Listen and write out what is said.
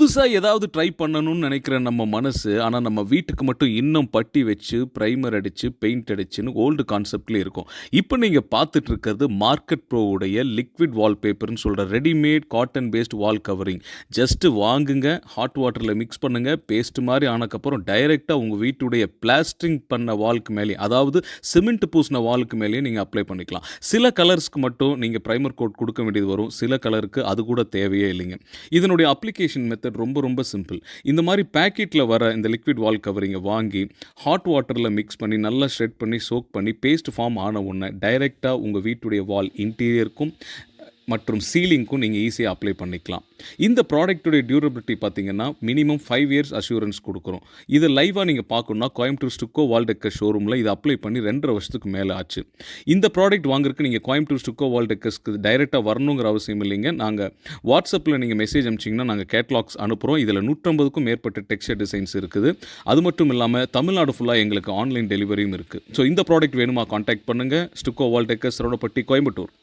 புதுசா ஏதாவது ட்ரை பண்ணணும்னு நினைக்கிற நம்ம மனசு, ஆனா நம்ம வீட்டுக்கு மட்டும் இன்னும் பட்டி வச்சு, பிரைமர் அடிச்சு, பெயிண்ட் அடிச்சுன்னு ஓல்டு கான்செப்ட்லயே இருக்கும். இப்ப நீங்க பார்த்துட்டு இருக்கிறது மார்க்கெட் ப்ரோ உடைய லிக்விட் வால்பேப்பர்ன்னு சொல்ற ரெடிமேட் காட்டன் பேஸ்ட் வால் கவரிங். ஜஸ்ட் வாங்குங்க, ஹாட் வாட்டர்ல மிக்ஸ் பண்ணுங்க, பேஸ்ட் மாரி ஆனதுக்கப்புறம் டைரக்ட்டா உங்க வீட்டுடைய பிளாஸ்டரிங் பண்ண வால்க்கு மேலயே, அதாவது சிமெண்ட் பூசின வால்க்கு மேலயே நீங்க அப்ளை பண்ணிக்கலாம். சில கலர்ஸ்க்கு மட்டும் நீங்க பிரைமர் கோட் குடுக்க வேண்டியது வரும். சில கலருக்கு அது கூட தேவையே இல்லைங்க. இதனுடைய அப்ளிகேஷன் மெத்தட் ரொம்ப ரொம்ப சிம்பிள். இந்த மாதிரி பேக்கெட்டில் வர இந்த லிக்விட் வால் கவரிங்கை வாங்கி ஹாட் வாட்டரில் மிக்ஸ் பண்ணி நல்லா ஷ்ரெட் பண்ணி சோக் பண்ணி பேஸ்ட் ஃபார்ம் ஆன உடனே டைரெக்டாக உங்கள் வீட்டுடைய வால் இன்டீரியருக்கும் மற்றும் சீலிங்க்கும் நீங்கள் ஈஸியாக அப்ளை பண்ணிக்கலாம். இந்த ப்ராடக்ட்டுடைய டியூரபிலிட்டி பார்த்தீங்கன்னா மினிமம் 5 இயர்ஸ் அஷூரன்ஸ் கொடுக்குறோம். இது லைவாக நீங்கள் பார்க்கணுன்னா கோயம்புத்தூர் ஸ்டுக்கோ வால்டெக்கர் ஷோரூமில் இதை அப்ளை பண்ணி 2.5 வருஷத்துக்கு மேலே ஆச்சு. இந்த ப்ராடக்ட் வாங்குறதுக்கு நீங்கள் கோயம்புத்தூர் ஸ்டுக்கோ வால்டெக்கர்ஸ்க்கு டைரெக்டாக வரணுங்கிற அவசியம் இல்லைங்க. நாங்கள் வாட்ஸ்அப்பில் நீங்கள் மெசேஜ் அனுப்பிச்சிங்கன்னா நாங்கள் கேட்லாக்ஸ் அனுப்புகிறோம். இதில் 150க்கும் மேற்பட்ட டெக்ஸ்சர் டிசைன்ஸ் இருக்குது. அது மட்டும் இல்லாமல் தமிழ்நாடு ஃபுல்லாக எங்களுக்கு ஆன்லைன் டெலிவரியும் இருக்குது. ஸோ இந்த ப்ராடக்ட் வேணுமா கான்டாக்ட் பண்ணுங்கள். ஸ்டுக்கோ வால்டெக்கர்ஸ், சரவணப்பட்டி, கோயம்புத்தூர்.